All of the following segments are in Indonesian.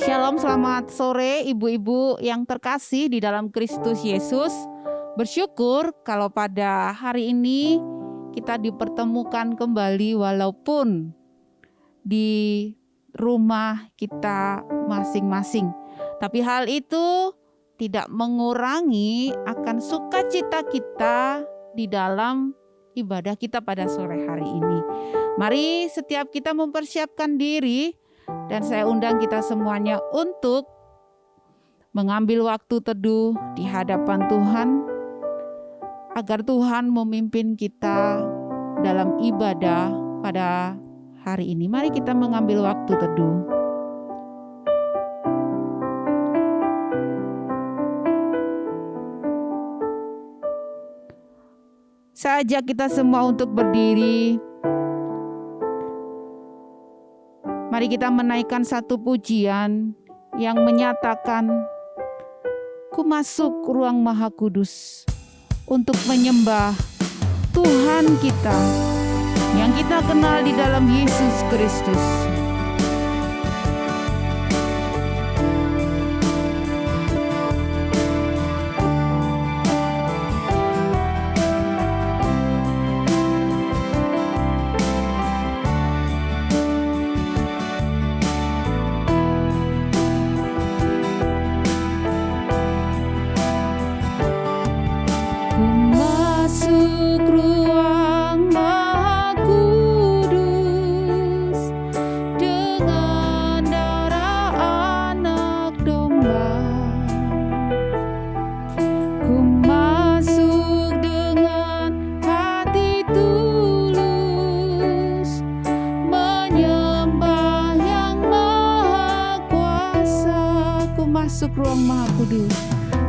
Shalom, selamat sore ibu-ibu yang terkasih di dalam Kristus Yesus. Bersyukur kalau pada hari ini kita dipertemukan kembali walaupun di rumah kita masing-masing. Tapi hal itu tidak mengurangi akan sukacita kita di dalam ibadah kita pada sore hari ini. Mari setiap kita mempersiapkan diri. Dan saya undang kita semuanya untuk mengambil waktu teduh di hadapan Tuhan, agar Tuhan memimpin kita dalam ibadah pada hari ini. Mari kita mengambil waktu teduh. Saya ajak kita semua untuk berdiri. Mari kita menaikkan satu pujian yang menyatakan, "Ku masuk ruang Maha Kudus untuk menyembah Tuhan kita yang kita kenal di dalam Yesus Kristus." Masuk ruang Maha Kudus.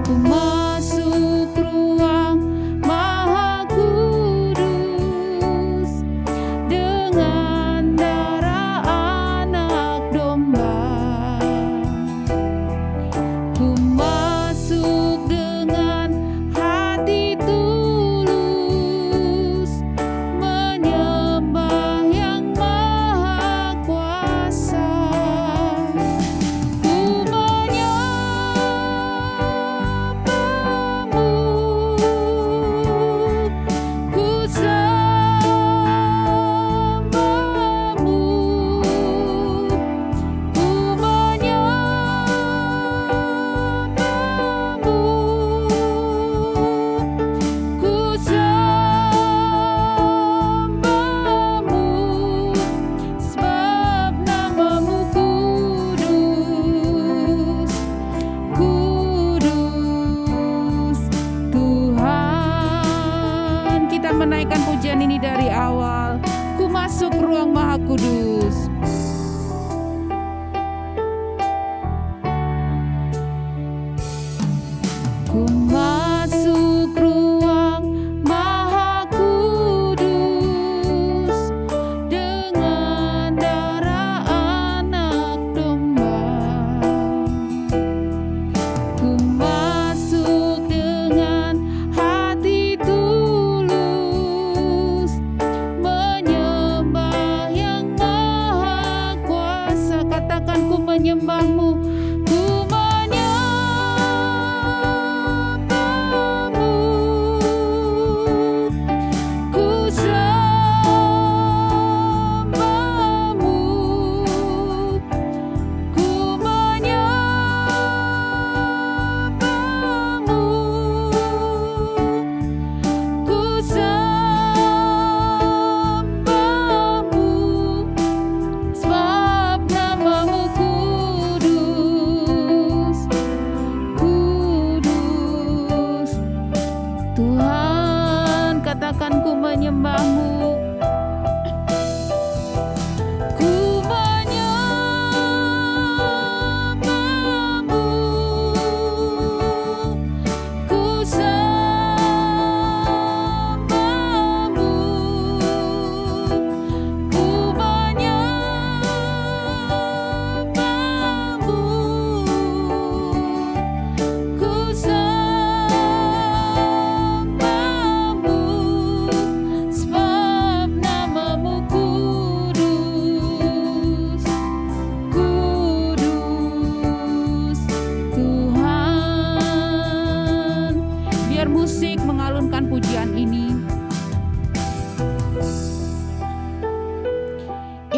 Ku masuk ruang Maha Kudus dengan darah anak domba. Ku masuk dengan hati tulus menyembah yang Maha Kuasa. Ku menyembah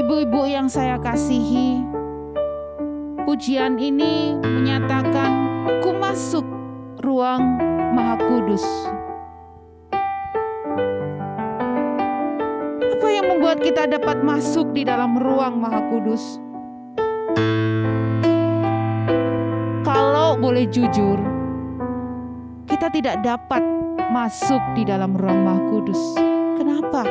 Ibu-ibu yang saya kasihi, pujian ini menyatakan, "Ku masuk ruang Maha Kudus." Apa yang membuat kita dapat masuk di dalam ruang Maha Kudus? Kalau boleh jujur, kita tidak dapat masuk di dalam ruang Maha Kudus. Kenapa?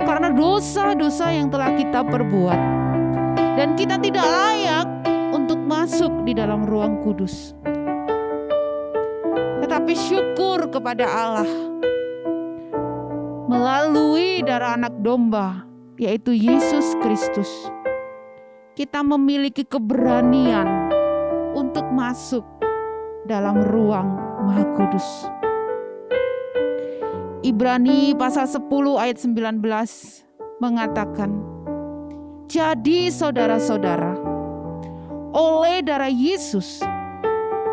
Karena dosa-dosa yang telah kita perbuat, dan kita tidak layak untuk masuk di dalam ruang kudus. Tetapi syukur kepada Allah, melalui darah anak domba, yaitu Yesus Kristus, kita memiliki keberanian untuk masuk dalam ruang Maha Kudus. Ibrani pasal 10 ayat 19 mengatakan, "Jadi saudara-saudara, oleh darah Yesus,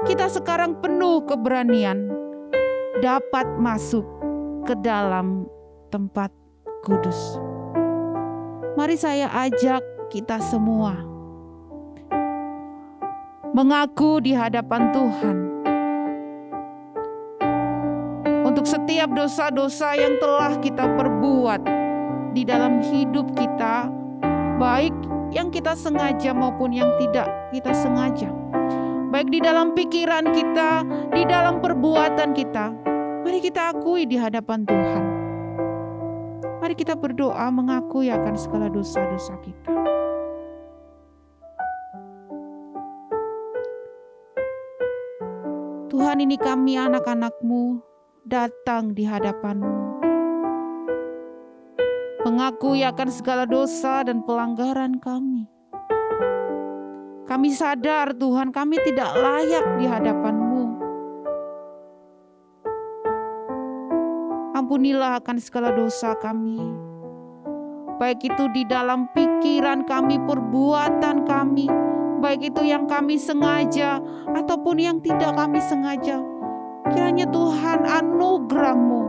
kita sekarang penuh keberanian dapat masuk ke dalam tempat kudus." Mari saya ajak kita semua mengaku di hadapan Tuhan untuk setiap dosa-dosa yang telah kita perbuat di dalam hidup kita, baik yang kita sengaja maupun yang tidak kita sengaja, baik di dalam pikiran kita, di dalam perbuatan kita. Mari kita akui di hadapan Tuhan. Mari kita berdoa mengakui akan segala dosa-dosa kita. Tuhan, ini kami anak-anak-Mu datang di hadapan-Mu, mengakui akan segala dosa dan pelanggaran kami. Kami sadar Tuhan, kami tidak layak di hadapan-Mu. Ampunilah akan segala dosa kami, baik itu di dalam pikiran kami, perbuatan kami, baik itu yang kami sengaja ataupun yang tidak kami sengaja. Kiranya Tuhan anugerah-Mu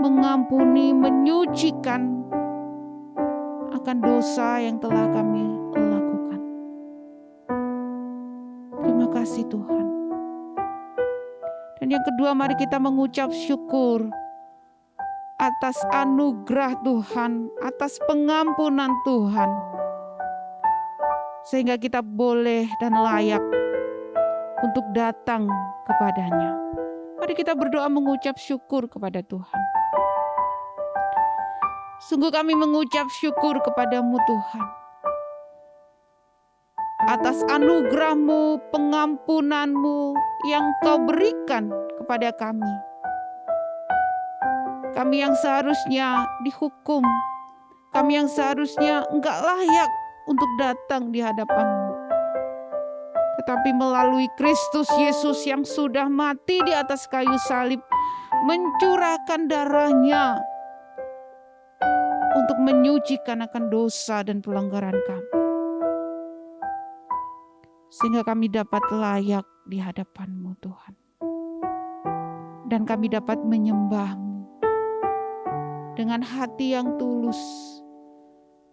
mengampuni, menyucikan akan dosa yang telah kami lakukan. Terima kasih Tuhan. Dan yang kedua, mari kita mengucap syukur atas anugerah Tuhan, atas pengampunan Tuhan, sehingga kita boleh dan layak untuk datang kepadanya. Mari kita berdoa mengucap syukur kepada Tuhan. Sungguh kami mengucap syukur kepadamu Tuhan, atas anugerah-Mu, pengampunan-Mu yang Kau berikan kepada kami. Kami yang seharusnya dihukum, kami yang seharusnya enggak layak untuk datang di hadapan-Mu. Tetapi melalui Kristus Yesus yang sudah mati di atas kayu salib, mencurahkan darah-Nya untuk menyucikan akan dosa dan pelanggaran kami, sehingga kami dapat layak di hadapan-Mu Tuhan. Dan kami dapat menyembah-Mu dengan hati yang tulus,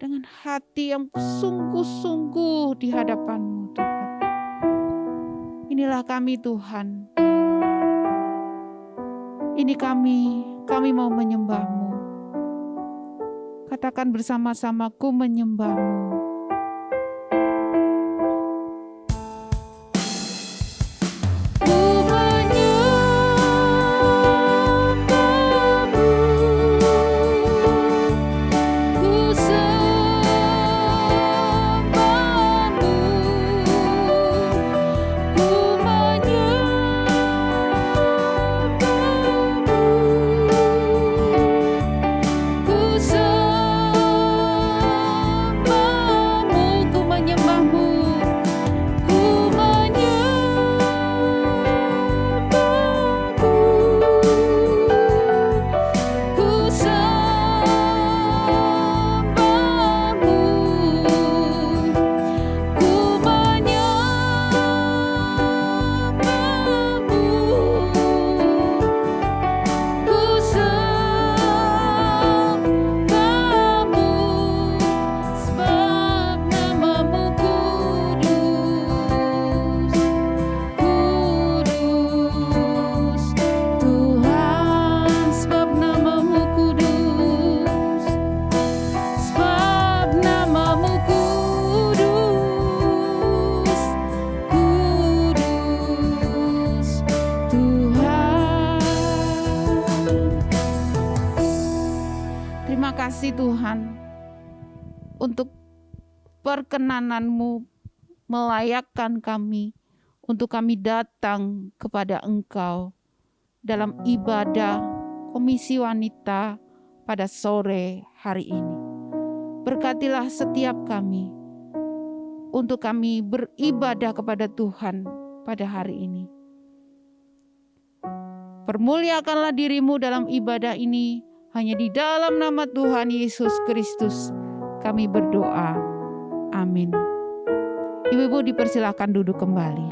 dengan hati yang sungguh-sungguh di hadapan-Mu Tuhan. Inilah kami Tuhan. Ini kami mau menyembah-Mu. Katakan bersama-sama, ku menyembah-Mu. Terima kasih Tuhan untuk perkenanan-Mu melayakkan kami untuk kami datang kepada Engkau dalam ibadah Komisi Wanita pada sore hari ini. Berkatilah setiap kami untuk kami beribadah kepada Tuhan pada hari ini. Permuliakanlah diri-Mu dalam ibadah ini, hanya di dalam nama Tuhan Yesus Kristus kami berdoa. Amin. Ibu-ibu dipersilakan duduk kembali.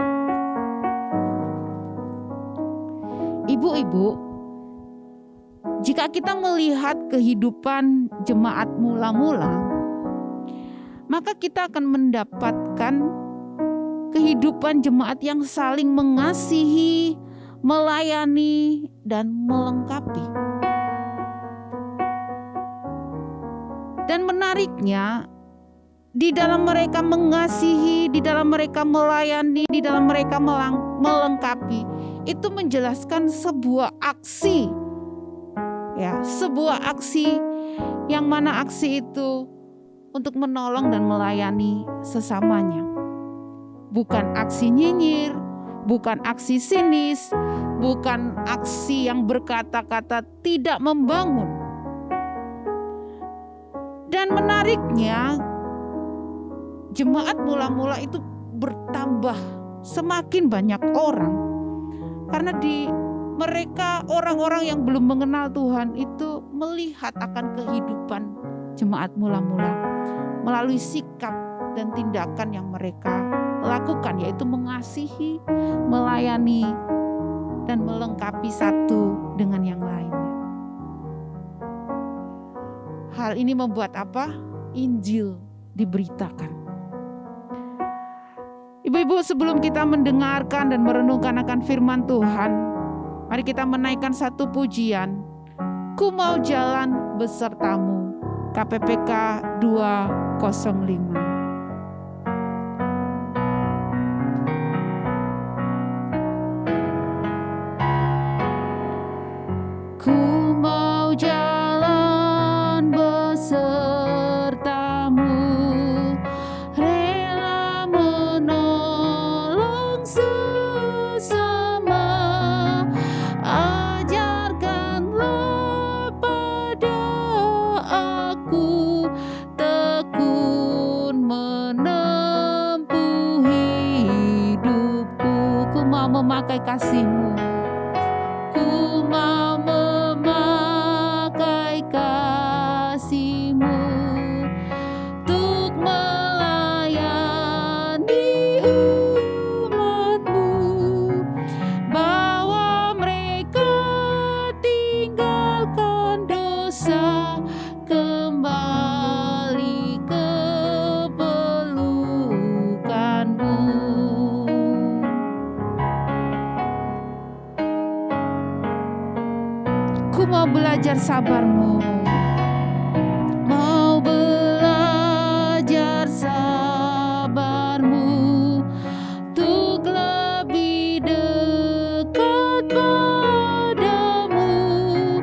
Ibu-ibu, jika kita melihat kehidupan jemaat mula-mula, maka kita akan mendapatkan kehidupan jemaat yang saling mengasihi, melayani, dan melengkapi. Dan menariknya, di dalam mereka mengasihi, di dalam mereka melayani, di dalam mereka melengkapi, itu menjelaskan sebuah aksi. Ya, sebuah aksi yang mana aksi itu untuk menolong dan melayani sesamanya. Bukan aksi nyinyir, bukan aksi sinis, bukan aksi yang berkata-kata tidak membangun. Dan menariknya, jemaat mula-mula itu bertambah semakin banyak orang. Karena di mereka orang-orang yang belum mengenal Tuhan itu melihat akan kehidupan jemaat mula-mula melalui sikap dan tindakan yang mereka lakukan, yaitu mengasihi, melayani, dan melengkapi satu dengan yang lainnya. Hal ini membuat apa? Injil diberitakan. Ibu-ibu, sebelum kita mendengarkan dan merenungkan akan firman Tuhan, mari kita menaikkan satu pujian. Ku mau jalan besertamu, KPPK 205. Ku mau jalan besertamu, rela menolong sesama, ajarkanlah pada aku tekun menempuh hidupku. Ku mau memakai kasih-Mu, ku mau memakai kasih-Mu untuk melayani umat-Mu, bawa mereka tinggalkan dosa, kembali ke pelukan-Mu. Ku mau belajar sabar-Mu, mau belajar sabar-Mu untuk lebih dekat padamu.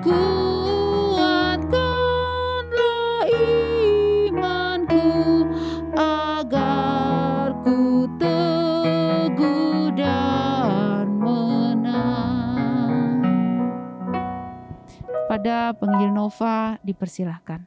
Kuatkanlah imanku agar ku teguh dan menang. Pada penginjil Nova dipersilahkan.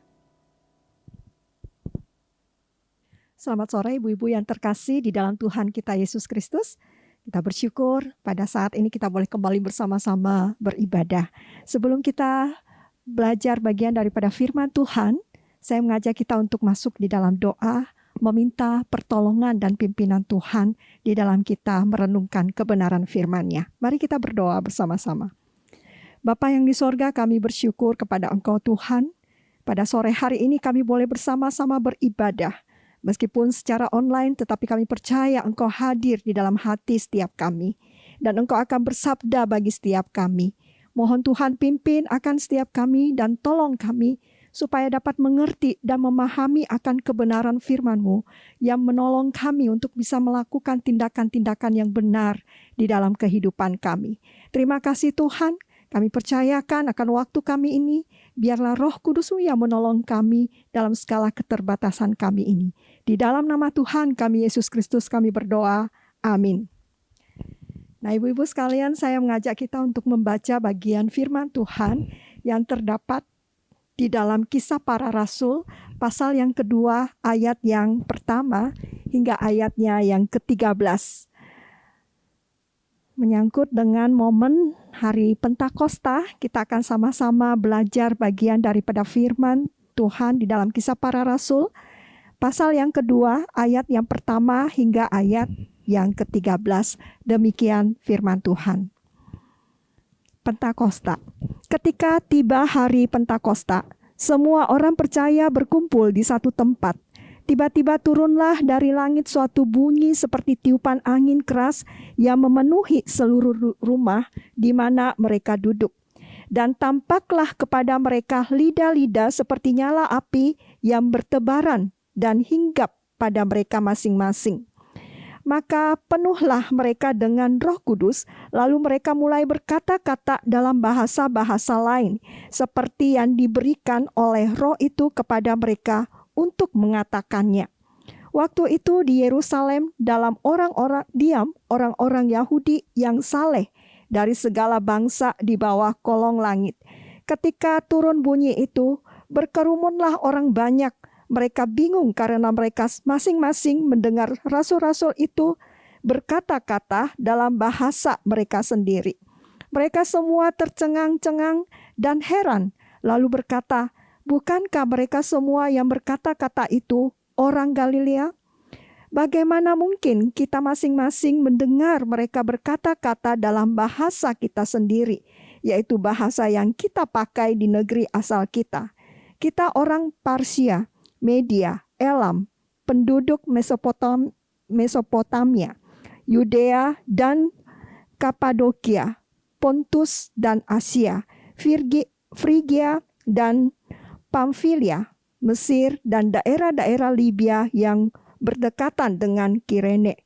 Selamat sore ibu-ibu yang terkasih di dalam Tuhan kita Yesus Kristus. Kita bersyukur pada saat ini kita boleh kembali bersama-sama beribadah. Sebelum kita belajar bagian daripada firman Tuhan, saya mengajak kita untuk masuk di dalam doa, meminta pertolongan dan pimpinan Tuhan di dalam kita merenungkan kebenaran firman-Nya. Mari kita berdoa bersama-sama. Bapa yang di sorga, kami bersyukur kepada Engkau Tuhan. Pada sore hari ini kami boleh bersama-sama beribadah. Meskipun secara online, tetapi kami percaya Engkau hadir di dalam hati setiap kami. Dan Engkau akan bersabda bagi setiap kami. Mohon Tuhan pimpin akan setiap kami dan tolong kami supaya dapat mengerti dan memahami akan kebenaran firman-Mu yang menolong kami untuk bisa melakukan tindakan-tindakan yang benar di dalam kehidupan kami. Terima kasih Tuhan. Kami percayakan akan waktu kami ini, biarlah Roh Kudus-Mu yang menolong kami dalam segala keterbatasan kami ini. Di dalam nama Tuhan kami Yesus Kristus kami berdoa. Amin. Nah, ibu-ibu sekalian, saya mengajak kita untuk membaca bagian firman Tuhan yang terdapat di dalam Kisah Para Rasul, pasal yang kedua, ayat yang pertama hingga ayatnya yang ke-13. Menyangkut dengan momen hari Pentakosta, kita akan sama-sama belajar bagian daripada firman Tuhan di dalam Kisah Para Rasul, pasal yang kedua, ayat yang pertama hingga ayat yang ke-13. Demikian firman Tuhan. Pentakosta. Ketika tiba hari Pentakosta, semua orang percaya berkumpul di satu tempat. Tiba-tiba turunlah dari langit suatu bunyi seperti tiupan angin keras yang memenuhi seluruh rumah di mana mereka duduk. Dan tampaklah kepada mereka lidah-lidah seperti nyala api yang bertebaran dan hinggap pada mereka masing-masing. Maka penuhlah mereka dengan Roh Kudus, lalu mereka mulai berkata-kata dalam bahasa-bahasa lain, seperti yang diberikan oleh Roh itu kepada mereka untuk mengatakannya. Waktu itu di Yerusalem dalam orang-orang Yahudi yang saleh dari segala bangsa di bawah kolong langit. Ketika turun bunyi itu, berkerumunlah orang banyak. Mereka bingung karena mereka masing-masing mendengar rasul-rasul itu berkata-kata dalam bahasa mereka sendiri. Mereka semua tercengang-cengang dan heran, lalu berkata, "Bukankah mereka semua yang berkata-kata itu orang Galilea? Bagaimana mungkin kita masing-masing mendengar mereka berkata-kata dalam bahasa kita sendiri, yaitu bahasa yang kita pakai di negeri asal kita? Kita orang Parsia, Media, Elam, penduduk Mesopotamia, Yudea dan Kapadokia, Pontus dan Asia, Frigia dan Pamfilia, Mesir dan daerah-daerah Libya yang berdekatan dengan Kirene.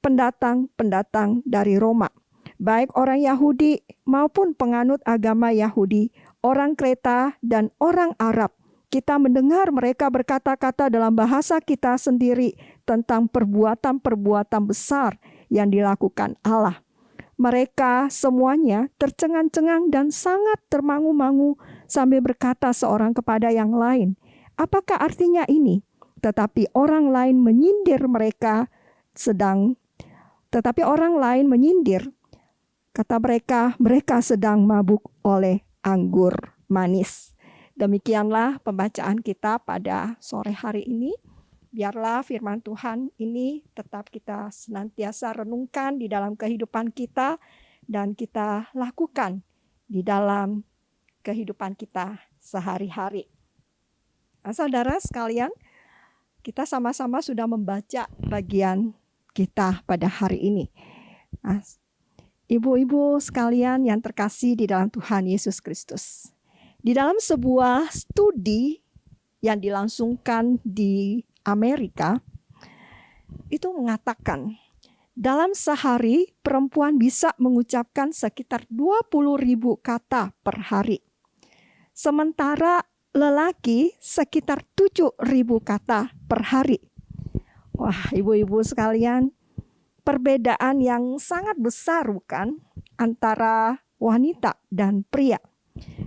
Pendatang-pendatang dari Roma, baik orang Yahudi maupun penganut agama Yahudi, orang Kreta dan orang Arab. Kita mendengar mereka berkata-kata dalam bahasa kita sendiri tentang perbuatan-perbuatan besar yang dilakukan Allah. Mereka semuanya tercengang-cengang dan sangat termangu-mangu sambil berkata seorang kepada yang lain, "Apakah artinya ini?" Tetapi orang lain menyindir, kata mereka sedang mabuk oleh anggur manis. Demikianlah pembacaan kita pada sore hari ini. Biarlah firman Tuhan ini tetap kita senantiasa renungkan di dalam kehidupan kita dan kita lakukan di dalam kehidupan kita sehari-hari. Nah, saudara sekalian, kita sama-sama sudah membaca bagian kita pada hari ini. Nah, ibu-ibu sekalian yang terkasih di dalam Tuhan Yesus Kristus. Di dalam sebuah studi yang dilangsungkan di Amerika, itu mengatakan dalam sehari perempuan bisa mengucapkan sekitar 20.000 kata per hari. Sementara lelaki sekitar 7.000 kata per hari. Wah, ibu-ibu sekalian, perbedaan yang sangat besar bukan antara wanita dan pria.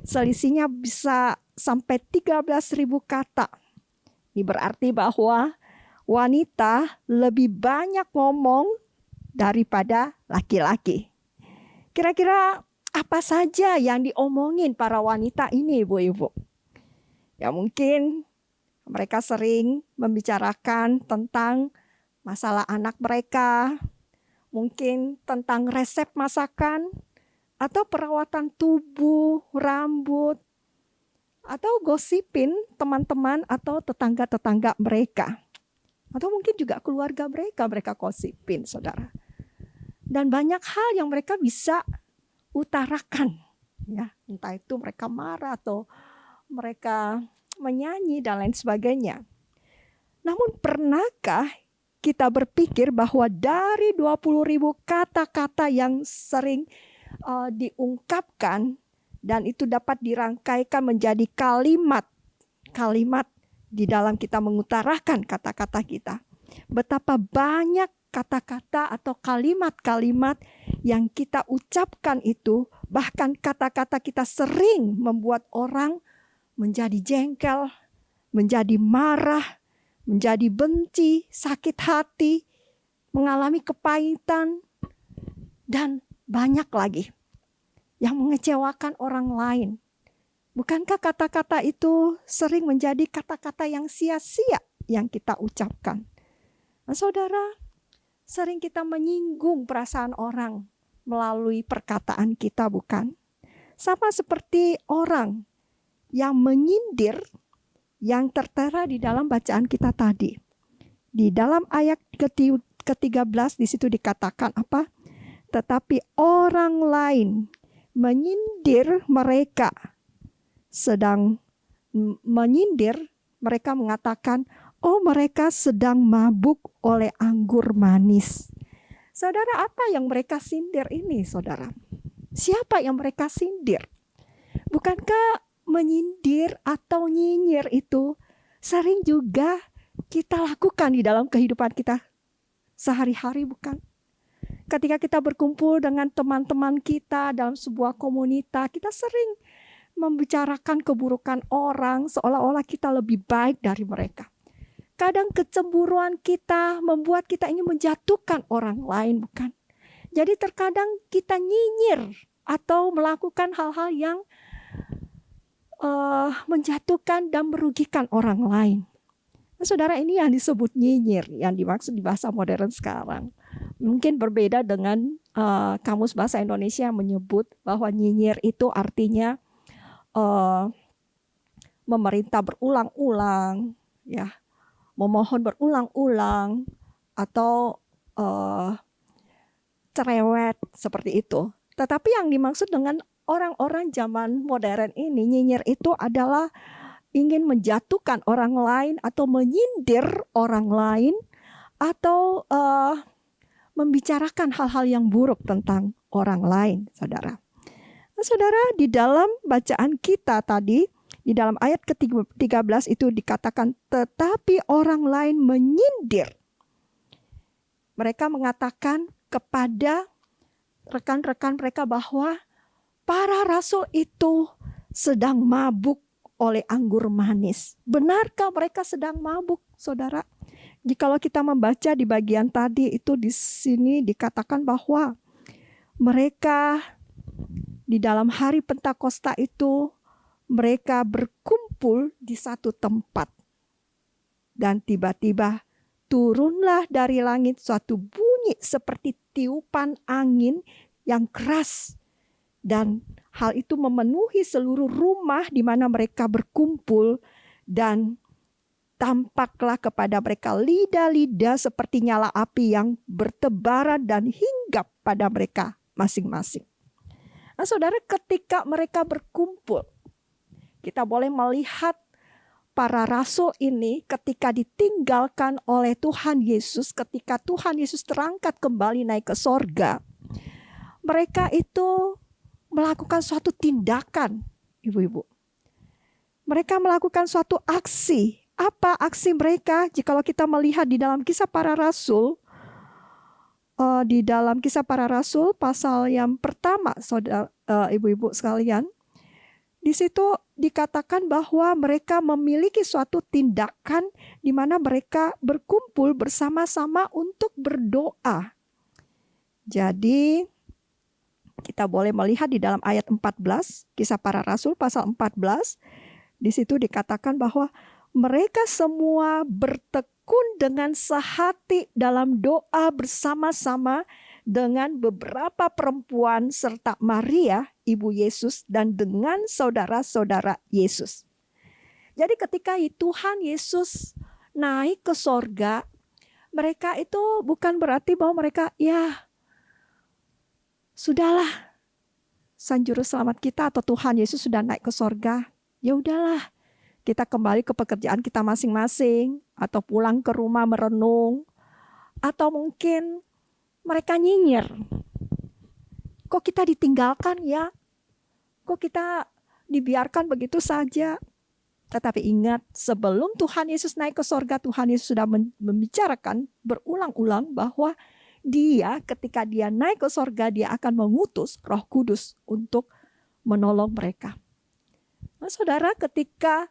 Selisihnya bisa sampai 13.000 kata. Ini berarti bahwa wanita lebih banyak ngomong daripada laki-laki. Kira-kira apa saja yang diomongin para wanita ini, ibu-ibu? Ya mungkin mereka sering membicarakan tentang masalah anak mereka, mungkin tentang resep masakan, atau perawatan tubuh, rambut, atau gosipin teman-teman atau tetangga-tetangga mereka. Atau mungkin juga keluarga mereka gosipin, saudara. Dan banyak hal yang mereka bisa utarakan. Ya, entah itu mereka marah atau mereka menyanyi dan lain sebagainya. Namun pernahkah kita berpikir bahwa dari 20.000 kata-kata yang sering diungkapkan dan itu dapat dirangkaikan menjadi kalimat di dalam kita mengutarakan kata-kata kita. Betapa banyak kata-kata atau kalimat-kalimat yang kita ucapkan itu, bahkan kata-kata kita sering membuat orang menjadi jengkel, menjadi marah, menjadi benci, sakit hati, mengalami kepahitan, dan banyak lagi yang mengecewakan orang lain. Bukankah kata-kata itu sering menjadi kata-kata yang sia-sia yang kita ucapkan? Nah, saudara, sering kita menyinggung perasaan orang melalui perkataan kita, bukan? Sama seperti orang yang menyindir yang tertera di dalam bacaan kita tadi. Di dalam ayat ke-13 di situ dikatakan apa? Tetapi orang lain menyindir mereka. Sedang menyindir, mereka mengatakan, oh mereka sedang mabuk oleh anggur manis. Saudara, apa yang mereka sindir ini, saudara? Siapa yang mereka sindir? Bukankah menyindir atau nyinyir itu sering juga kita lakukan di dalam kehidupan kita sehari-hari, bukan? Ketika kita berkumpul dengan teman-teman kita dalam sebuah komunitas, kita sering membicarakan keburukan orang seolah-olah kita lebih baik dari mereka. Kadang kecemburuan kita membuat kita ingin menjatuhkan orang lain, bukan? Jadi terkadang kita nyinyir atau melakukan hal-hal yang menjatuhkan dan merugikan orang lain. Nah, saudara, ini yang disebut nyinyir, yang dimaksud di bahasa modern sekarang. Mungkin berbeda dengan kamus bahasa Indonesia yang menyebut bahwa nyinyir itu artinya memerintah berulang-ulang, ya, memohon berulang-ulang, atau cerewet seperti itu. Tetapi yang dimaksud dengan orang-orang zaman modern ini, nyinyir itu adalah ingin menjatuhkan orang lain atau menyindir orang lain atau membicarakan hal-hal yang buruk tentang orang lain, saudara. Nah, saudara, di dalam bacaan kita tadi, di dalam ayat ke-13 itu dikatakan, tetapi orang lain menyindir. Mereka mengatakan kepada rekan-rekan mereka bahwa para rasul itu sedang mabuk oleh anggur manis. Benarkah mereka sedang mabuk, saudara? Jikalau kita membaca di bagian tadi itu di sini dikatakan bahwa mereka di dalam hari Pentakosta itu mereka berkumpul di satu tempat. Dan tiba-tiba turunlah dari langit suatu bunyi seperti tiupan angin yang keras. Dan hal itu memenuhi seluruh rumah di mana mereka berkumpul. Dan tampaklah kepada mereka lidah-lidah seperti nyala api yang bertebaran dan hinggap pada mereka masing-masing. Nah, saudara, ketika mereka berkumpul, kita boleh melihat para rasul ini ketika ditinggalkan oleh Tuhan Yesus, ketika Tuhan Yesus terangkat kembali naik ke sorga, mereka itu melakukan suatu tindakan, ibu-ibu. Mereka melakukan suatu aksi. Apa aksi mereka? Jikalau kita melihat di dalam Kisah Para Rasul, di dalam Kisah Para Rasul pasal yang pertama, saudara, ibu-ibu sekalian, di situ dikatakan bahwa mereka memiliki suatu tindakan di mana mereka berkumpul bersama-sama untuk berdoa. Jadi kita boleh melihat di dalam ayat 14, Kisah Para Rasul pasal 14, di situ dikatakan bahwa mereka semua bertekun dengan sehati dalam doa bersama-sama dengan beberapa perempuan serta Maria, ibu Yesus, dan dengan saudara-saudara Yesus. Jadi ketika Tuhan Yesus naik ke sorga, mereka itu bukan berarti bahwa mereka, ya sudahlah, Sang Juru Selamat kita atau Tuhan Yesus sudah naik ke sorga, ya udahlah, kita kembali ke pekerjaan kita masing-masing, atau pulang ke rumah merenung, atau mungkin mereka nyinyir. Kok kita ditinggalkan ya? Kok kita dibiarkan begitu saja? Tetapi ingat, sebelum Tuhan Yesus naik ke sorga, Tuhan Yesus sudah membicarakan berulang-ulang bahwa Dia ketika Dia naik ke sorga, Dia akan mengutus Roh Kudus untuk menolong mereka. Nah, saudara, ketika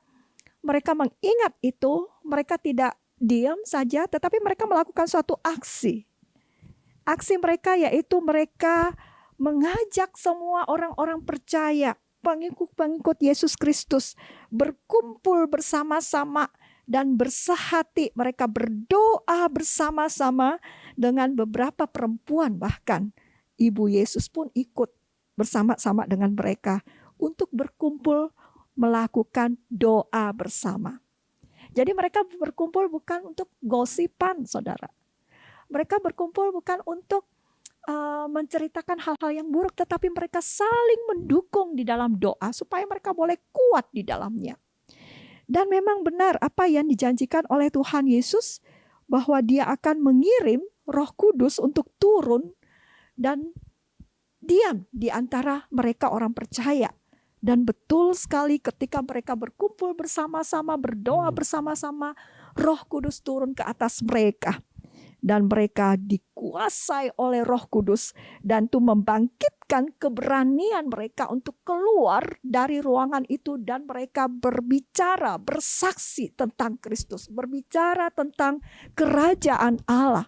mereka mengingat itu, mereka tidak diam saja, tetapi mereka melakukan suatu aksi. Aksi mereka yaitu mereka mengajak semua orang-orang percaya, pengikut-pengikut Yesus Kristus, berkumpul bersama-sama dan bersehati. Mereka berdoa bersama-sama dengan beberapa perempuan, bahkan Ibu Yesus pun ikut bersama-sama dengan mereka untuk berkumpul melakukan doa bersama. Jadi mereka berkumpul bukan untuk gosipan, saudara. Mereka berkumpul bukan untuk menceritakan hal-hal yang buruk, tetapi mereka saling mendukung di dalam doa supaya mereka boleh kuat di dalamnya. Dan memang benar apa yang dijanjikan oleh Tuhan Yesus, bahwa Dia akan mengirim Roh Kudus untuk turun dan diam di antara mereka orang percaya. Dan betul sekali ketika mereka berkumpul bersama-sama, berdoa bersama-sama, Roh Kudus turun ke atas mereka. Dan mereka dikuasai oleh Roh Kudus, dan itu membangkitkan keberanian mereka untuk keluar dari ruangan itu, dan mereka berbicara, bersaksi tentang Kristus, berbicara tentang kerajaan Allah.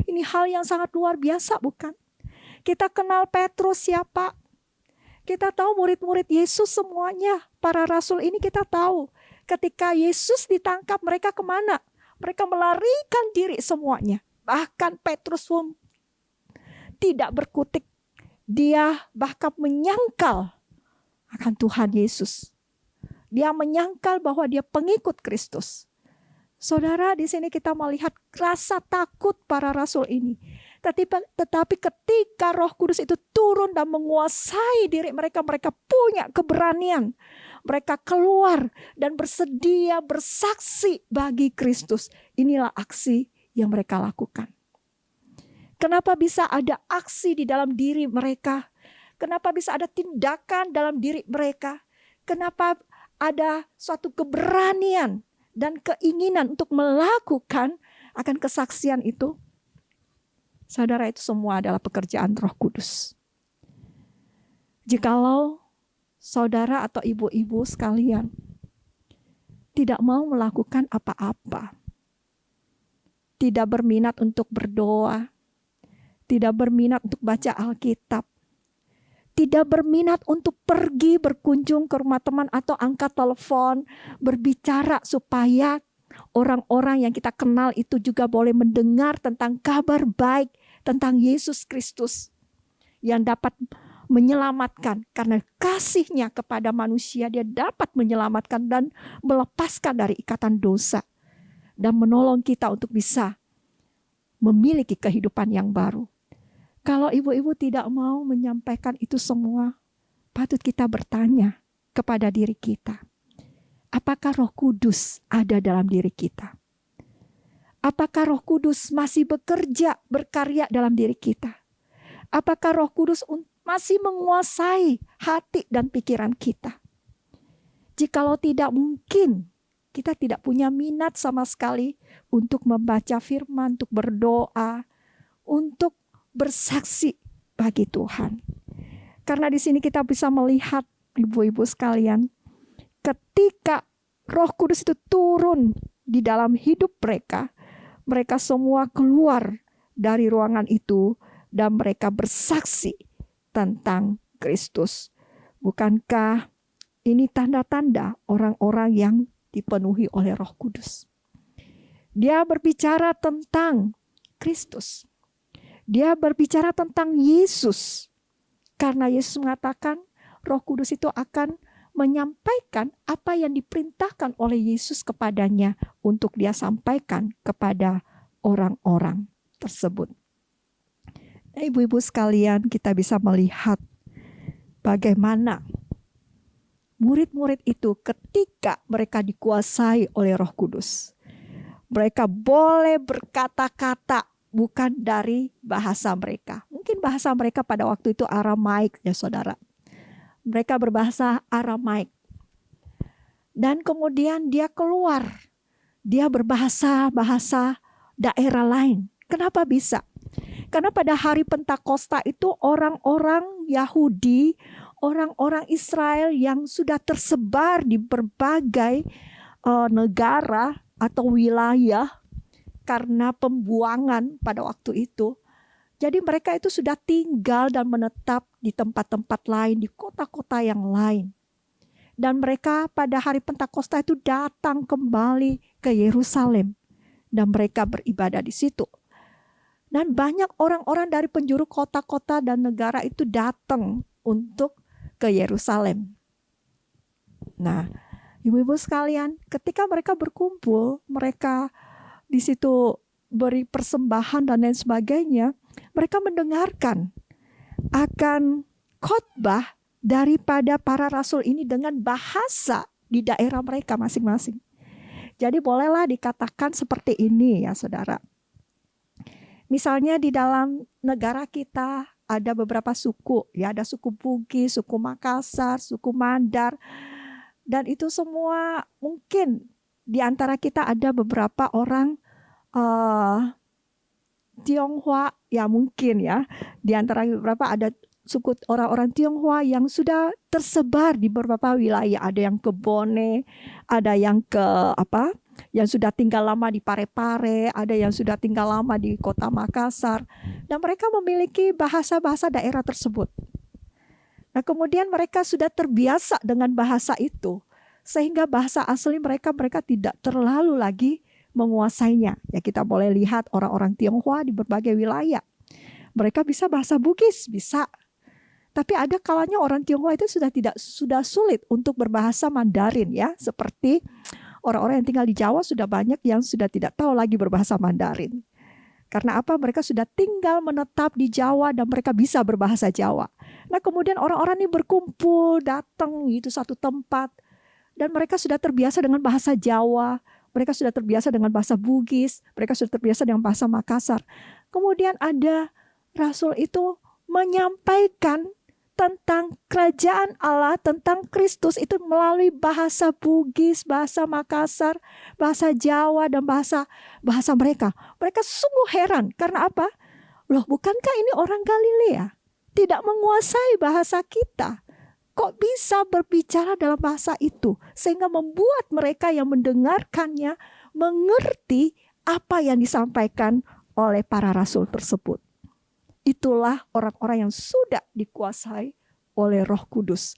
Ini hal yang sangat luar biasa, bukan? Kita kenal Petrus siapa? Kita tahu murid-murid Yesus semuanya, para rasul ini kita tahu. Ketika Yesus ditangkap, mereka kemana? Mereka melarikan diri semuanya. Bahkan Petrus pun tidak berkutik. Dia bahkan menyangkal akan Tuhan Yesus. Dia menyangkal bahwa dia pengikut Kristus. Saudara, di sini kita melihat rasa takut para rasul ini. Tetapi ketika Roh Kudus itu turun dan menguasai diri mereka, mereka punya keberanian. Mereka keluar dan bersedia bersaksi bagi Kristus. Inilah aksi yang mereka lakukan. Kenapa bisa ada aksi di dalam diri mereka? Kenapa bisa ada tindakan dalam diri mereka? Kenapa ada suatu keberanian dan keinginan untuk melakukan akan kesaksian itu? Saudara, itu semua adalah pekerjaan Roh Kudus. Jikalau saudara atau ibu-ibu sekalian tidak mau melakukan apa-apa, tidak berminat untuk berdoa, tidak berminat untuk baca Alkitab, tidak berminat untuk pergi berkunjung ke rumah teman atau angkat telepon, berbicara supaya orang-orang yang kita kenal itu juga boleh mendengar tentang kabar baik tentang Yesus Kristus yang dapat menyelamatkan. Karena kasih-Nya kepada manusia, Dia dapat menyelamatkan dan melepaskan dari ikatan dosa dan menolong kita untuk bisa memiliki kehidupan yang baru. Kalau ibu-ibu tidak mau menyampaikan itu semua, patut kita bertanya kepada diri kita. Apakah Roh Kudus ada dalam diri kita? Apakah Roh Kudus masih bekerja, berkarya dalam diri kita? Apakah Roh Kudus masih menguasai hati dan pikiran kita? Jikalau tidak, mungkin kita tidak punya minat sama sekali untuk membaca firman, untuk berdoa, untuk bersaksi bagi Tuhan. Karena di sini kita bisa melihat, ibu-ibu sekalian, ketika Roh Kudus itu turun di dalam hidup mereka, mereka semua keluar dari ruangan itu dan mereka bersaksi tentang Kristus. Bukankah ini tanda-tanda orang-orang yang dipenuhi oleh Roh Kudus? Dia berbicara tentang Kristus. Dia berbicara tentang Yesus. Karena Yesus mengatakan Roh Kudus itu akan menyampaikan apa yang diperintahkan oleh Yesus kepadanya untuk dia sampaikan kepada orang-orang tersebut. Nah, ibu-ibu sekalian, kita bisa melihat bagaimana murid-murid itu ketika mereka dikuasai oleh Roh Kudus, mereka boleh berkata-kata, bukan dari bahasa mereka. Mungkin bahasa mereka pada waktu itu Aramaik ya saudara. Mereka berbahasa Aramaik. Dan kemudian dia keluar. Dia berbahasa daerah lain. Kenapa bisa? Karena pada hari Pentakosta itu orang-orang Yahudi, orang-orang Israel yang sudah tersebar di berbagai negara atau wilayah karena pembuangan pada waktu itu. Jadi mereka itu sudah tinggal dan menetap di tempat-tempat lain, di kota-kota yang lain. Dan mereka pada hari Pentakosta itu datang kembali ke Yerusalem. Dan mereka beribadah di situ. Dan banyak orang-orang dari penjuru kota-kota dan negara itu datang untuk ke Yerusalem. Nah, ibu-ibu sekalian, ketika mereka berkumpul, mereka di situ beri persembahan dan lain sebagainya, mereka mendengarkan akan khotbah daripada para rasul ini dengan bahasa di daerah mereka masing-masing. Jadi bolehlah dikatakan seperti ini ya saudara. Misalnya di dalam negara kita ada beberapa suku, ya ada suku Bugis, suku Makassar, suku Mandar, dan itu semua mungkin di antara kita ada beberapa orang Tionghoa, ya mungkin ya di antara beberapa ada suku orang-orang Tionghoa yang sudah tersebar di beberapa wilayah. Ada yang ke Bone, ada yang ke yang sudah tinggal lama di Parepare, ada yang sudah tinggal lama di kota Makassar. Dan mereka memiliki bahasa-bahasa daerah tersebut. Nah kemudian mereka sudah terbiasa dengan bahasa itu. Sehingga bahasa asli mereka tidak terlalu lagi menguasainya. Ya kita boleh lihat orang-orang Tionghoa di berbagai wilayah. Mereka bisa bahasa Bugis, bisa. Tapi ada kalanya orang Tionghoa itu sudah sulit untuk berbahasa Mandarin ya, seperti orang-orang yang tinggal di Jawa sudah banyak yang sudah tidak tahu lagi berbahasa Mandarin. Karena apa? Mereka sudah tinggal menetap di Jawa dan mereka bisa berbahasa Jawa. Nah, kemudian orang-orang ini berkumpul, datang gitu satu tempat dan mereka sudah terbiasa dengan bahasa Jawa, mereka sudah terbiasa dengan bahasa Bugis, mereka sudah terbiasa dengan bahasa Makassar. Kemudian ada rasul itu menyampaikan tentang kerajaan Allah, tentang Kristus itu melalui bahasa Bugis, bahasa Makassar, bahasa Jawa, dan bahasa mereka. Mereka sungguh heran. Karena apa? Loh, bukankah ini orang Galilea? Tidak menguasai bahasa kita. Kok bisa berbicara dalam bahasa itu? Sehingga membuat mereka yang mendengarkannya mengerti apa yang disampaikan oleh para rasul tersebut. Itulah orang-orang yang sudah dikuasai oleh Roh Kudus.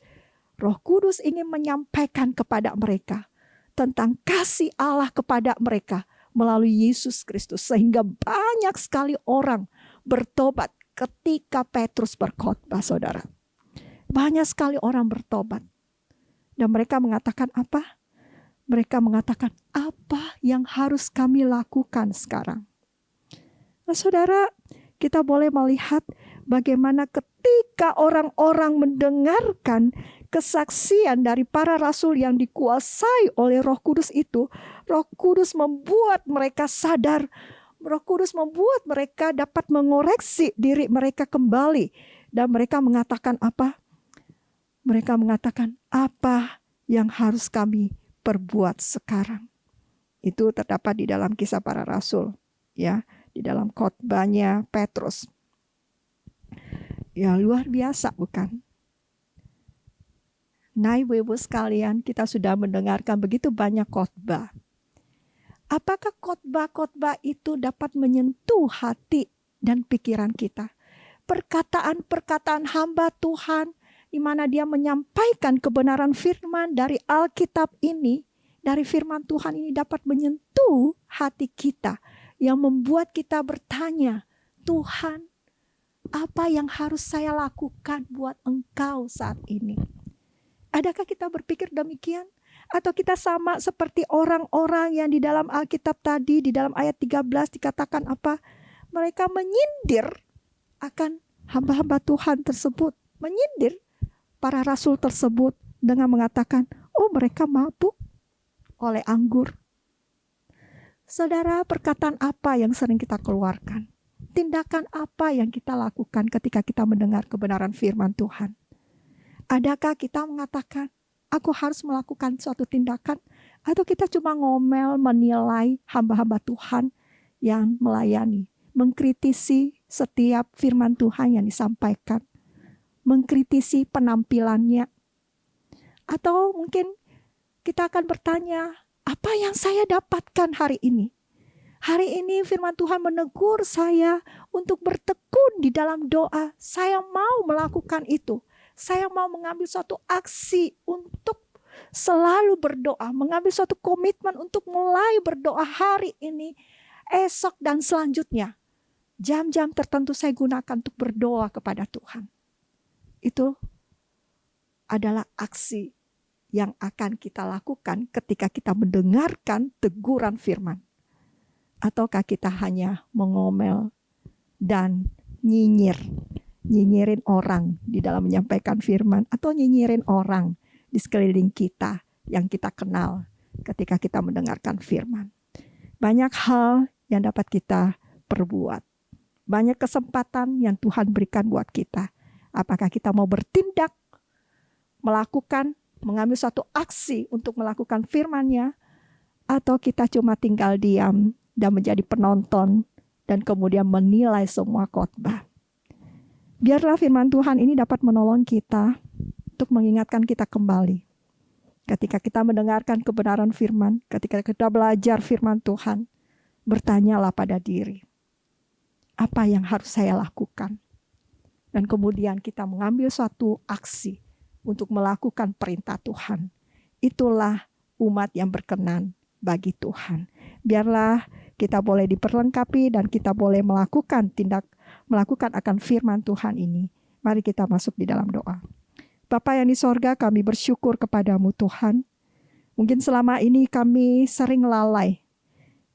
Roh Kudus ingin menyampaikan kepada mereka tentang kasih Allah kepada mereka melalui Yesus Kristus. Sehingga banyak sekali orang bertobat ketika Petrus berkhotbah, saudara. Banyak sekali orang bertobat. Dan mereka mengatakan apa? Mereka mengatakan, apa yang harus kami lakukan sekarang? Nah, saudara, kita boleh melihat bagaimana ketika orang-orang mendengarkan kesaksian dari para rasul yang dikuasai oleh Roh Kudus itu, Roh Kudus membuat mereka sadar, Roh Kudus membuat mereka dapat mengoreksi diri mereka kembali. Dan mereka mengatakan apa? Mereka mengatakan, apa yang harus kami perbuat sekarang? Itu terdapat di dalam Kisah Para Rasul, ya. Di dalam khotbahnya Petrus. Ya luar biasa bukan? Nah ibu-ibu sekalian, kita sudah mendengarkan begitu banyak khotbah. Apakah khotbah-khotbah itu dapat menyentuh hati dan pikiran kita? Perkataan-perkataan hamba Tuhan di mana dia menyampaikan kebenaran firman dari Alkitab ini, dari firman Tuhan ini dapat menyentuh hati kita. Yang membuat kita bertanya, Tuhan, apa yang harus saya lakukan buat Engkau saat ini? Adakah kita berpikir demikian? Atau kita sama seperti orang-orang yang di dalam Alkitab tadi, di dalam ayat 13 dikatakan apa? Mereka menyindir akan hamba-hamba Tuhan tersebut. Menyindir para rasul tersebut dengan mengatakan, oh mereka mabuk oleh anggur. Saudara, perkataan apa yang sering kita keluarkan? tindakan apa yang kita lakukan ketika kita mendengar kebenaran firman Tuhan? Adakah kita mengatakan, aku harus melakukan suatu tindakan? Atau kita cuma ngomel, menilai hamba-hamba Tuhan yang melayani, mengkritisi setiap firman Tuhan yang disampaikan, mengkritisi penampilannya? Atau mungkin kita akan bertanya, apa yang saya dapatkan hari ini? Hari ini firman Tuhan menegur saya untuk bertekun di dalam doa. Saya mau melakukan itu. Saya mau mengambil suatu aksi untuk selalu berdoa. Mengambil suatu komitmen untuk mulai berdoa hari ini, esok dan selanjutnya. Jam-jam tertentu saya gunakan untuk berdoa kepada Tuhan. Itu adalah aksi yang akan kita lakukan ketika kita mendengarkan teguran firman. Ataukah kita hanya mengomel dan nyinyirin orang di dalam menyampaikan firman, atau nyinyirin orang di sekeliling kita yang kita kenal ketika kita mendengarkan firman. Banyak hal yang dapat kita perbuat. Banyak kesempatan yang Tuhan berikan buat kita. Apakah kita mau bertindak, melakukan, mengambil suatu aksi untuk melakukan firman-Nya, atau kita cuma tinggal diam dan menjadi penonton dan kemudian menilai semua khotbah. Biarlah firman Tuhan ini dapat menolong kita untuk mengingatkan kita kembali. Ketika kita mendengarkan kebenaran firman, ketika kita belajar firman Tuhan, bertanyalah pada diri, apa yang harus saya lakukan? Dan kemudian kita mengambil suatu aksi untuk melakukan perintah Tuhan. Itulah umat yang berkenan bagi Tuhan. Biarlah kita boleh diperlengkapi dan kita boleh melakukan akan firman Tuhan ini. Mari kita masuk di dalam doa. Bapa yang di sorga, kami bersyukur kepadamu Tuhan. Mungkin selama ini kami sering lalai.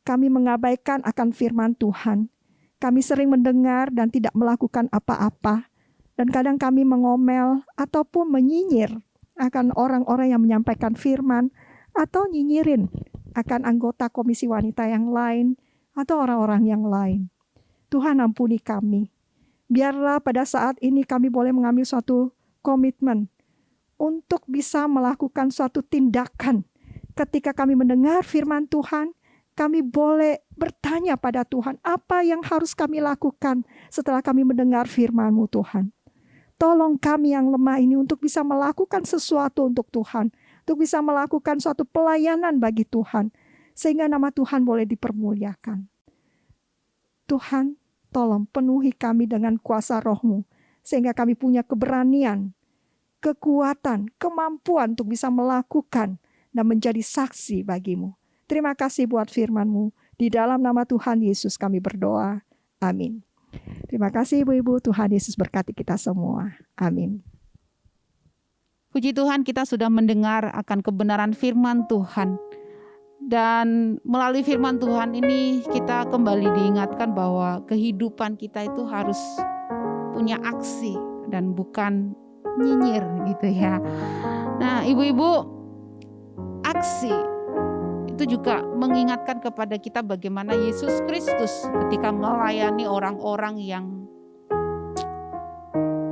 Kami mengabaikan akan firman Tuhan. Kami sering mendengar dan tidak melakukan apa-apa. Dan kadang kami mengomel ataupun menyinyir akan orang-orang yang menyampaikan firman, atau nyinyirin akan anggota komisi wanita yang lain atau orang-orang yang lain. Tuhan ampuni kami. Biarlah pada saat ini kami boleh mengambil suatu komitmen untuk bisa melakukan suatu tindakan. Ketika kami mendengar firman Tuhan, kami boleh bertanya pada Tuhan, apa yang harus kami lakukan setelah kami mendengar firman-Mu Tuhan. Tolong kami yang lemah ini untuk bisa melakukan sesuatu untuk Tuhan, untuk bisa melakukan suatu pelayanan bagi Tuhan, sehingga nama Tuhan boleh dipermuliakan. Tuhan, tolong penuhi kami dengan kuasa Roh-Mu, sehingga kami punya keberanian, kekuatan, kemampuan untuk bisa melakukan dan menjadi saksi bagi-Mu. Terima kasih buat firman-Mu. Di dalam nama Tuhan Yesus kami berdoa. Amin. Terima kasih Ibu-Ibu, Tuhan Yesus berkati kita semua. Amin. Puji Tuhan, kita sudah mendengar akan kebenaran firman Tuhan. Dan melalui firman Tuhan ini kita kembali diingatkan bahwa kehidupan kita itu harus punya aksi dan bukan nyinyir gitu ya. Nah, Ibu-ibu, aksi itu juga mengingatkan kepada kita bagaimana Yesus Kristus ketika melayani orang-orang yang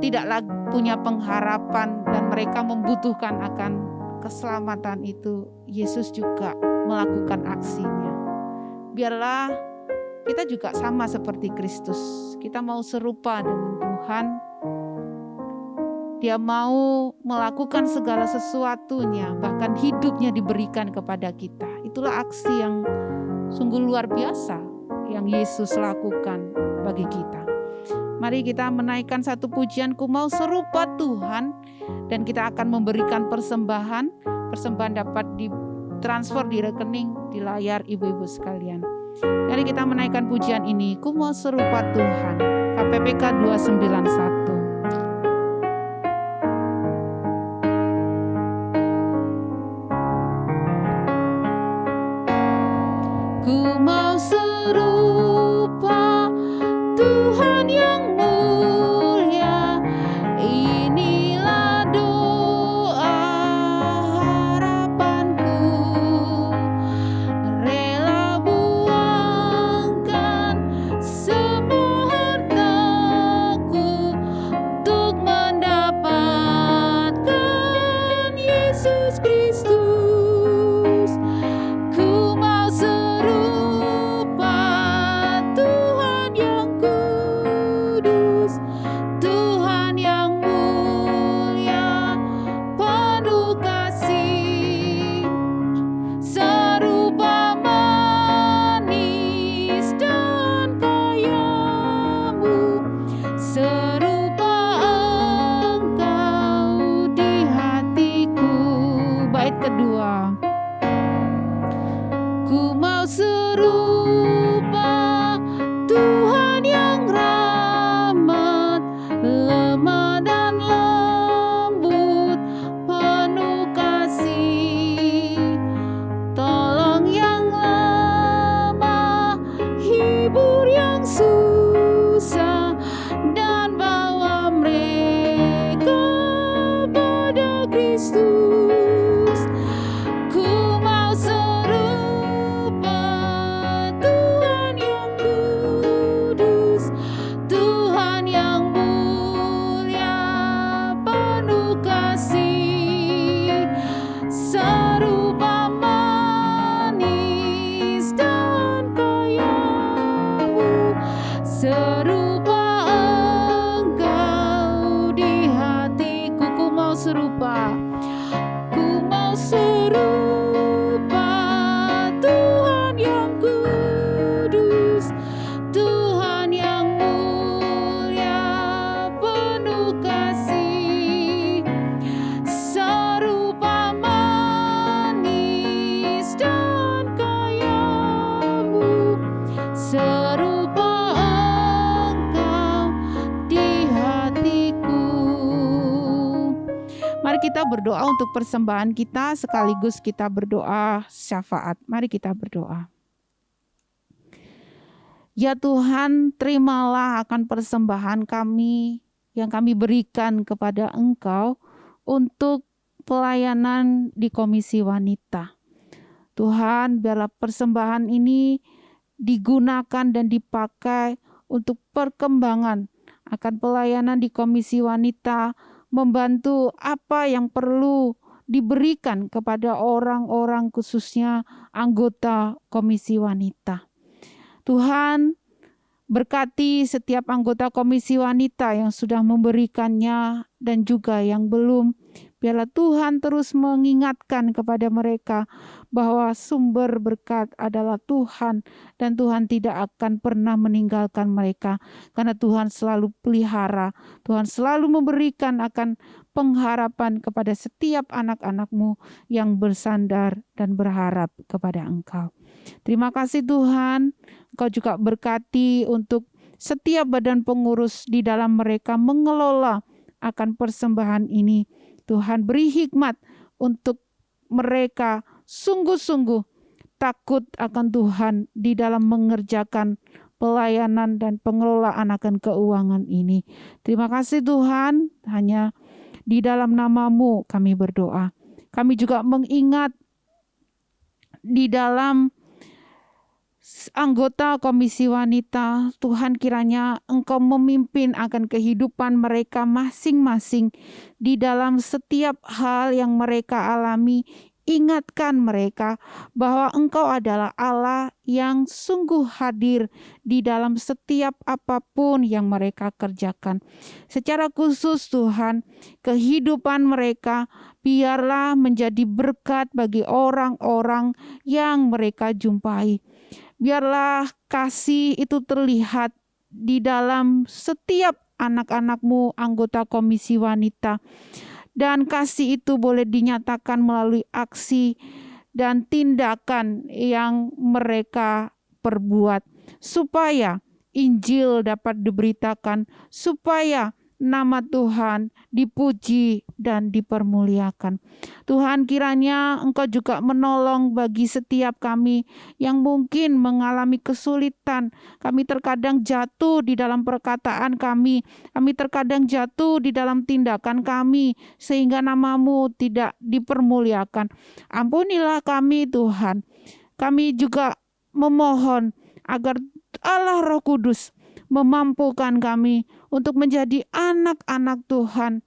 tidak lagi punya pengharapan dan mereka membutuhkan akan keselamatan itu, Yesus juga melakukan aksinya. Biarlah kita juga sama seperti Kristus. Kita mau serupa dengan Tuhan. Dia mau melakukan segala sesuatunya, bahkan hidupnya diberikan kepada kita. Itulah aksi yang sungguh luar biasa yang Yesus lakukan bagi kita. Mari kita menaikkan satu pujian, Ku Mau Serupa Tuhan, dan kita akan memberikan persembahan. Persembahan dapat ditransfer di rekening di layar ibu-ibu sekalian. Mari kita menaikkan pujian ini, Ku Mau Serupa Tuhan, KPPK 291. Ku mau serupa Tuhan yang mulia, inilah doa harapanku, rela buangkan semua Ku mau serupa Tuhan yang rahmat, lemah dan lembut, penuh kasih. Tolong yang lemah, hibur yang susah, dan bawa mereka pada Kristus. Ku mau serupa Tuhan yang kudus, Tuhan yang mulia, penuh kasih, serupa manis dan kayamu, serupa Engkau di hatiku. Ku mau serupa, ku mau serupa Tuhan yang kudus, Tuhan yang mulia, penuh kasih, serupa manis dan kayamu, serupa Engkau di hatiku. Mari kita berdoa untuk persembahan kita, sekaligus kita berdoa syafaat. Mari kita berdoa. Ya Tuhan, terimalah akan persembahan kami yang kami berikan kepada Engkau untuk pelayanan di Komisi Wanita. Tuhan, biarlah persembahan ini digunakan dan dipakai untuk perkembangan akan pelayanan di Komisi Wanita, membantu apa yang perlu diberikan kepada orang-orang, khususnya anggota Komisi Wanita. Tuhan, berkati setiap anggota Komisi Wanita yang sudah memberikannya dan juga yang belum. Biarlah Tuhan terus mengingatkan kepada mereka bahwa sumber berkat adalah Tuhan, dan Tuhan tidak akan pernah meninggalkan mereka, karena Tuhan selalu pelihara, Tuhan selalu memberikan akan pengharapan kepada setiap anak-anak-Mu yang bersandar dan berharap kepada Engkau. Terima kasih Tuhan, Engkau juga berkati untuk setiap badan pengurus di dalam mereka mengelola akan persembahan ini. Tuhan, beri hikmat untuk mereka sungguh-sungguh takut akan Tuhan di dalam mengerjakan pelayanan dan pengelolaan akan keuangan ini. Terima kasih Tuhan, hanya di dalam nama-Mu kami berdoa. Kami juga mengingat di dalam anggota Komisi Wanita, Tuhan kiranya Engkau memimpin akan kehidupan mereka masing-masing di dalam setiap hal yang mereka alami. Ingatkan mereka bahwa Engkau adalah Allah yang sungguh hadir di dalam setiap apapun yang mereka kerjakan. Secara khusus Tuhan, kehidupan mereka biarlah menjadi berkat bagi orang-orang yang mereka jumpai. Biarlah kasih itu terlihat di dalam setiap anak-anak-Mu, anggota Komisi Wanita. Dan kasih itu boleh dinyatakan melalui aksi dan tindakan yang mereka perbuat, supaya Injil dapat diberitakan, supaya nama Tuhan dipuji dan dipermuliakan. Tuhan, kiranya Engkau juga menolong bagi setiap kami yang mungkin mengalami kesulitan. Kami terkadang jatuh di dalam perkataan kami terkadang jatuh di dalam tindakan kami, sehingga nama-Mu tidak dipermuliakan. Ampunilah kami Tuhan. Kami juga memohon agar Allah Roh Kudus memampukan kami untuk menjadi anak-anak Tuhan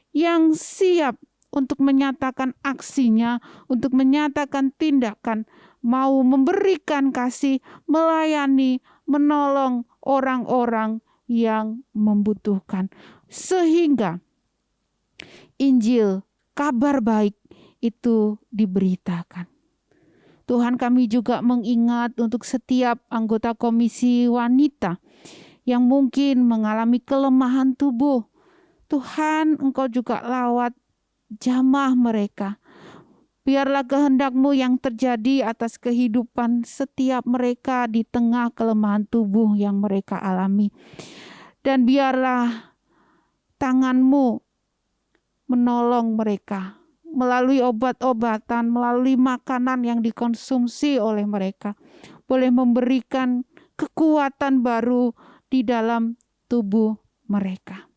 yang siap untuk menyatakan aksinya, untuk menyatakan tindakan, mau memberikan kasih, melayani, menolong orang-orang yang membutuhkan, sehingga Injil, kabar baik itu diberitakan. Tuhan, kami juga mengingat untuk setiap anggota Komisi Wanita yang mungkin mengalami kelemahan tubuh. Tuhan, Engkau juga lawat jamah mereka. Biarlah kehendak-Mu yang terjadi atas kehidupan setiap mereka di tengah kelemahan tubuh yang mereka alami. Dan biarlah tangan-Mu menolong mereka melalui obat-obatan, melalui makanan yang dikonsumsi oleh mereka, boleh memberikan kekuatan baru di dalam tubuh mereka.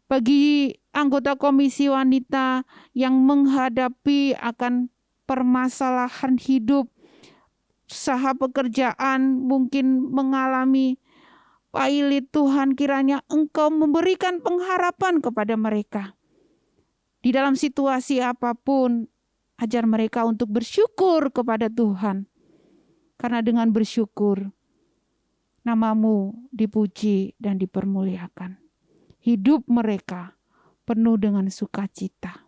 Bagi anggota komisi wanita yang menghadapi akan permasalahan hidup, usaha pekerjaan, mungkin mengalami pailit, Tuhan kiranya Engkau memberikan pengharapan kepada mereka. Di dalam situasi apapun, ajar mereka untuk bersyukur kepada Tuhan. Karena dengan bersyukur, nama-Mu dipuji dan dipermuliakan. Hidup mereka penuh dengan sukacita.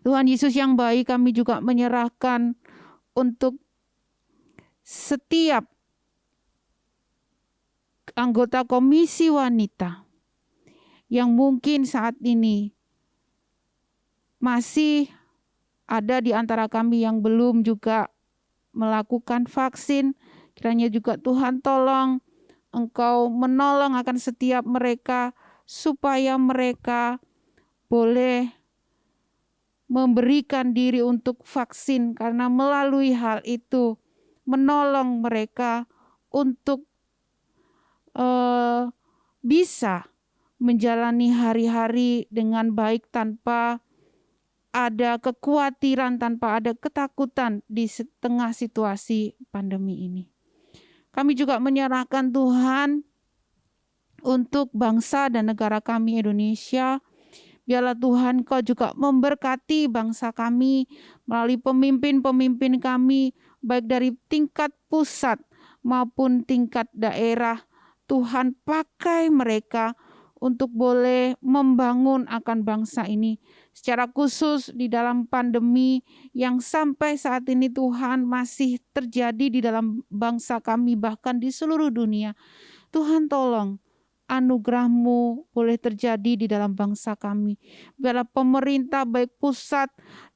Tuhan Yesus yang baik, kami juga menyerahkan untuk setiap anggota komisi wanita yang mungkin saat ini masih ada di antara kami yang belum juga melakukan vaksin. Kiranya juga Tuhan tolong Engkau menolong akan setiap mereka supaya mereka boleh memberikan diri untuk vaksin, karena melalui hal itu menolong mereka untuk bisa menjalani hari-hari dengan baik tanpa ada kekhawatiran, tanpa ada ketakutan di tengah situasi pandemi ini. Kami juga menyerahkan Tuhan untuk bangsa dan negara kami Indonesia. Biarlah Tuhan Kau juga memberkati bangsa kami melalui pemimpin-pemimpin kami, baik dari tingkat pusat maupun tingkat daerah. Tuhan pakai mereka untuk boleh membangun akan bangsa ini. Secara khusus di dalam pandemi yang sampai saat ini Tuhan masih terjadi di dalam bangsa kami, bahkan di seluruh dunia. Tuhan tolong anugerah-Mu boleh terjadi di dalam bangsa kami. Biarlah pemerintah baik pusat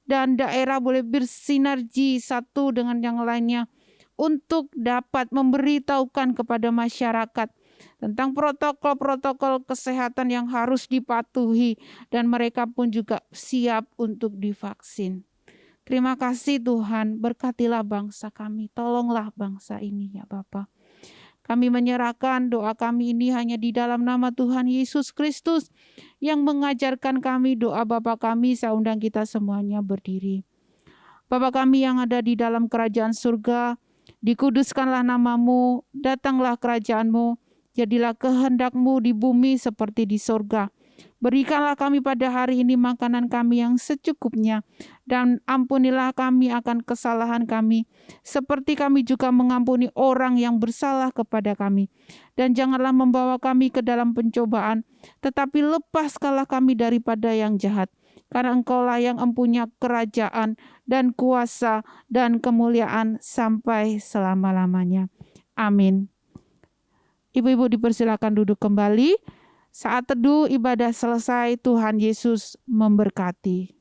dan daerah boleh bersinergi satu dengan yang lainnya untuk dapat memberitahukan kepada masyarakat tentang protokol-protokol kesehatan yang harus dipatuhi, dan mereka pun juga siap untuk divaksin. Terima kasih Tuhan, berkatilah bangsa kami, tolonglah bangsa ini ya Bapa. Kami menyerahkan doa kami ini hanya di dalam nama Tuhan Yesus Kristus yang mengajarkan kami doa Bapa kami. Saya undang kita semuanya berdiri. Bapa kami yang ada di dalam kerajaan surga, dikuduskanlah nama-Mu, datanglah kerajaan-Mu, jadilah kehendak-Mu di bumi seperti di surga. Berikanlah kami pada hari ini makanan kami yang secukupnya, dan ampunilah kami akan kesalahan kami, seperti kami juga mengampuni orang yang bersalah kepada kami. Dan janganlah membawa kami ke dalam pencobaan, tetapi lepaskanlah kami daripada yang jahat. Karena Engkaulah yang empunya kerajaan dan kuasa dan kemuliaan sampai selama-lamanya. Amin. Ibu-ibu dipersilakan duduk kembali. Saat teduh ibadah selesai, Tuhan Yesus memberkati.